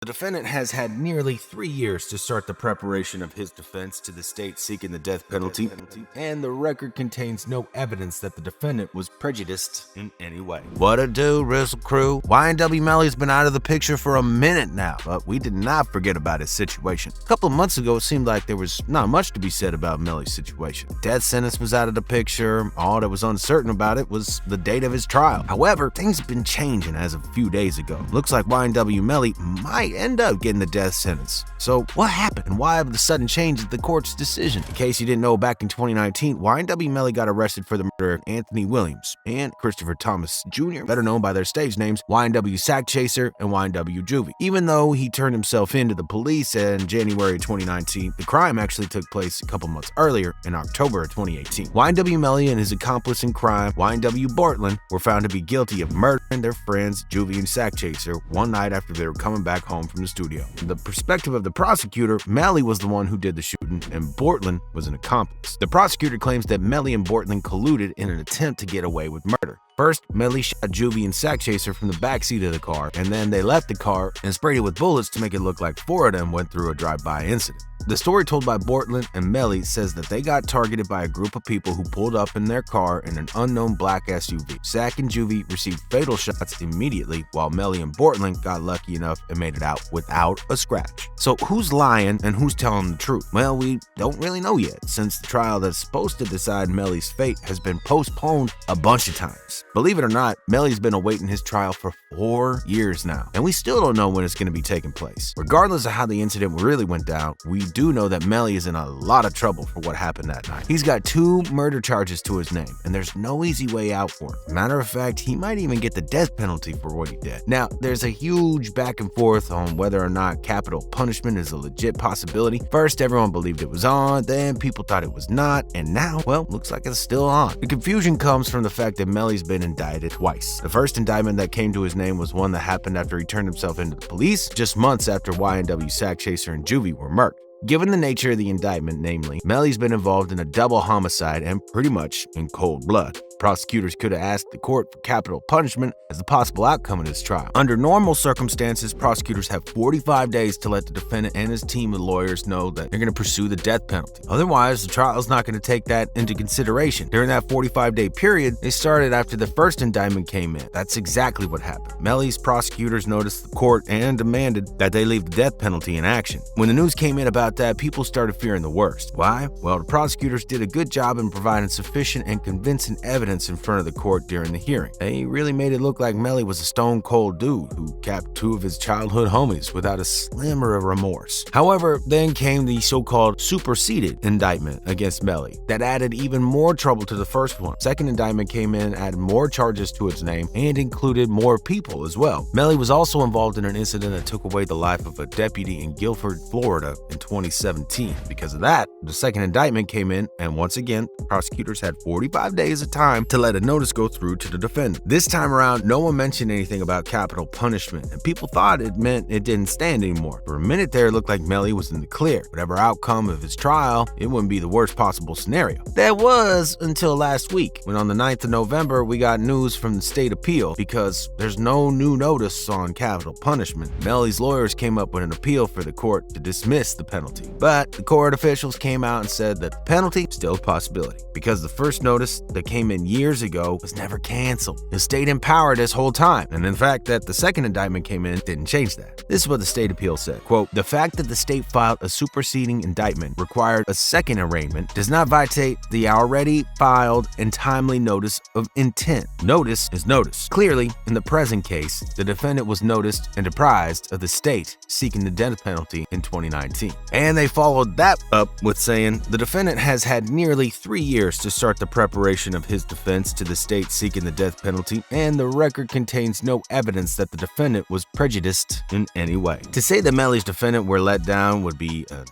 The defendant has had nearly 3 years to start the preparation of his defense to the state seeking the death penalty, and the record contains no evidence that the defendant was prejudiced in any way. What it do, RIZZLE crew? YNW Melly's been out of the picture for a minute now, but we did not forget about his situation. A couple of months ago, it seemed like there was not much to be said about Melly's situation. Death sentence was out of the picture. All that was uncertain about it was the date of his trial. However, things have been changing as of a few days ago. Looks like YNW Melly might end up getting the death sentence. So what happened and why the sudden change in the court's decision? In case you didn't know, back in 2019, YNW Melly got arrested for the murder of Anthony Williams and Christopher Thomas Jr., better known by their stage names YNW Sack Chaser and YNW Juvie. Even though he turned himself in to the police in January 2019, the crime actually took place a couple months earlier in October 2018. YNW Melly and his accomplice in crime, YNW Bortland, were found to be guilty of murdering their friends Juvie and Sack Chaser one night after they were coming back home from the studio. From the perspective of the prosecutor, Melly was the one who did the shooting and Bortland was an accomplice. The prosecutor claims that Melly and Bortland colluded in an attempt to get away with murder. First, Melly shot Juvie and Sack Chaser from the backseat of the car, and then they left the car and sprayed it with bullets to make it look like 4 of them went through a drive-by incident. The story told by Bortland and Melly says that they got targeted by a group of people who pulled up in their car in an unknown black SUV. Sack and Juvie received fatal shots immediately, while Melly and Bortland got lucky enough and made it out without a scratch. So who's lying and who's telling the truth? Well, we don't really know yet, since the trial that's supposed to decide Melly's fate has been postponed a bunch of times. Believe it or not, Melly's been awaiting his trial for 4 years now, and we still don't know when it's going to be taking place. Regardless of how the incident really went down, we do know that Melly is in a lot of trouble for what happened that night. He's got 2 murder charges to his name, and there's no easy way out for him. Matter of fact, he might even get the death penalty for what he did. Now, there's a huge back and forth on whether or not capital punishment is a legit possibility. First, everyone believed it was on, then people thought it was not, and now, well, looks like it's still on. The confusion comes from the fact that Melly's been indicted twice. The first indictment that came to his name was one that happened after he turned himself into the police, just months after YNW Sack Chaser and Juvie were murdered. Given the nature of the indictment, namely, Melly's been involved in a double homicide and pretty much in cold blood. Prosecutors could have asked the court for capital punishment as the possible outcome of this trial. Under normal circumstances, prosecutors have 45 days to let the defendant and his team of lawyers know that they're going to pursue the death penalty. Otherwise, the trial is not going to take that into consideration. During that 45-day period, they started after the first indictment came in. That's exactly what happened. Melly's prosecutors noticed the court and demanded that they leave the death penalty in action. When the news came in about that, people started fearing the worst. Why? Well, the prosecutors did a good job in providing sufficient and convincing evidence in front of the court during the hearing. They really made it look like Melly was a stone-cold dude who capped 2 of his childhood homies without a slimmer of remorse. However, then came the so-called superseding indictment against Melly that added even more trouble to the first one. Second indictment came in, added more charges to its name, and included more people as well. Melly was also involved in an incident that took away the life of a deputy in Guilford, Florida in 2017. Because of that, the second indictment came in, and once again, prosecutors had 45 days of time to let a notice go through to the defendant. This time around, no one mentioned anything about capital punishment, and people thought it meant it didn't stand anymore. For a minute there, it looked like Melly was in the clear. Whatever outcome of his trial, it wouldn't be the worst possible scenario. That was until last week, when on the 9th of November, we got news from the state appeal because there's no new notice on capital punishment. Melly's lawyers came up with an appeal for the court to dismiss the penalty. But the court officials came out and said that the penalty is still a possibility because the first notice that came in years ago was never canceled. It stayed in power this whole time, and in fact that the second indictment came in didn't change that. This is what the state appeal said. Quote, "The fact that the state filed a superseding indictment required a second arraignment does not violate the already filed and timely notice of intent. Notice is notice. Clearly, in the present case, the defendant was noticed and apprised of the state seeking the death penalty in 2019. And they followed that up with saying, the defendant has had nearly 3 years to start the preparation of his defense to the state seeking the death penalty, and the record contains no evidence that the defendant was prejudiced in any way. To say that Melly's defendant were let down would be a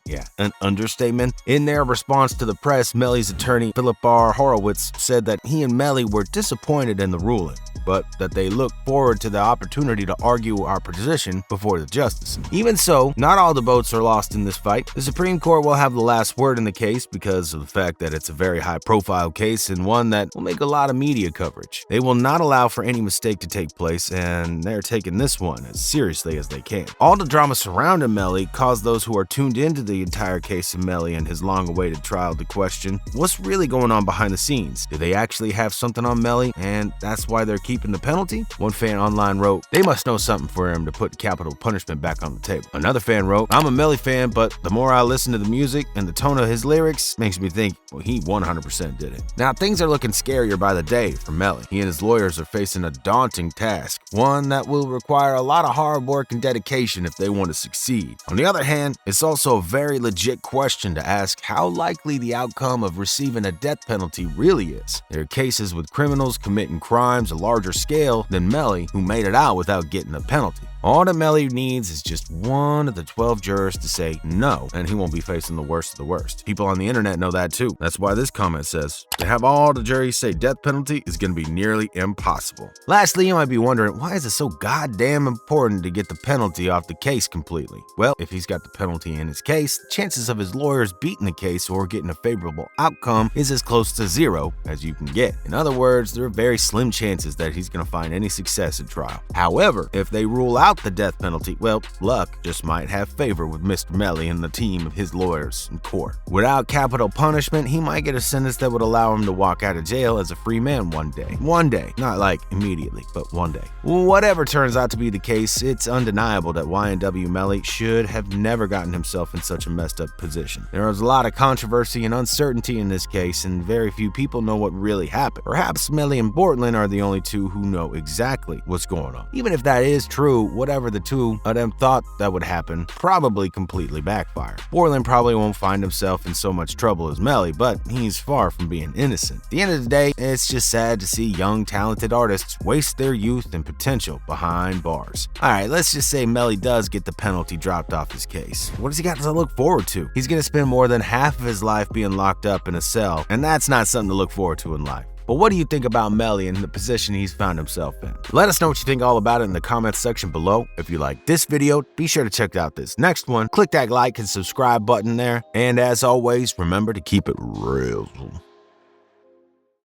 Yeah, an understatement. In their response to the press, Melly's attorney, Philip R. Horowitz, said that he and Melly were disappointed in the ruling, but that they look forward to the opportunity to argue our position before the justice. Even so, not all the boats are lost in this fight. The Supreme Court will have the last word in the case because of the fact that it's a very high-profile case and one that will make a lot of media coverage. They will not allow for any mistake to take place, and they're taking this one as seriously as they can. All the drama surrounding Melly caused those who are tuned into the entire case of Melly and his long-awaited trial to question what's really going on behind the scenes. Do they actually have something on Melly, and that's why they're keeping the penalty? One fan online wrote, "They must know something for him to put capital punishment back on the table." Another fan wrote, "I'm a Melly fan, but the more I listen to the music and the tone of his lyrics makes me think, well, he 100% did it." Now, things are looking scarier by the day for Melly. He and his lawyers are facing a daunting task, one that will require a lot of hard work and dedication if they want to succeed. On the other hand, it's also a very legit question to ask how likely the outcome of receiving a death penalty really is. There are cases with criminals committing crimes a larger scale than Melly who made it out without getting a penalty. All that Melly needs is just one of the 12 jurors to say no, and he won't be facing the worst of the worst. People on the internet know that too. That's why this comment says, to have all the juries say death penalty is going to be nearly impossible. Lastly, you might be wondering, why is it so goddamn important to get the penalty off the case completely? Well, if he's got the penalty in his case, the chances of his lawyers beating the case or getting a favorable outcome is as close to zero as you can get. In other words, there are very slim chances that he's going to find any success in trial. However, if they rule out the death penalty, well, luck just might have favor with Mr. Melly and the team of his lawyers in court. Without capital punishment, he might get a sentence that would allow him to walk out of jail as a free man one day. One day. Not like immediately, but one day. Whatever turns out to be the case, it's undeniable that YNW Melly should have never gotten himself in such a messed up position. There was a lot of controversy and uncertainty in this case, and very few people know what really happened. Perhaps Melly and Bortland are the only two who know exactly what's going on. Even if that is true, whatever the two of them thought that would happen probably completely backfired. Bortland probably won't find himself in so much trouble as Melly, but he's far from being innocent. At the end of the day, it's just sad to see young, talented artists waste their youth and potential behind bars. Alright, let's just say Melly does get the penalty dropped off his case. What does he got to look forward to? He's gonna spend more than half of his life being locked up in a cell, and that's not something to look forward to in life. But what do you think about Melly and the position he's found himself in? Let us know what you think all about it in the comments section below. If you like this video, be sure to check out this next one. Click that like and subscribe button there. And as always, remember to keep it real.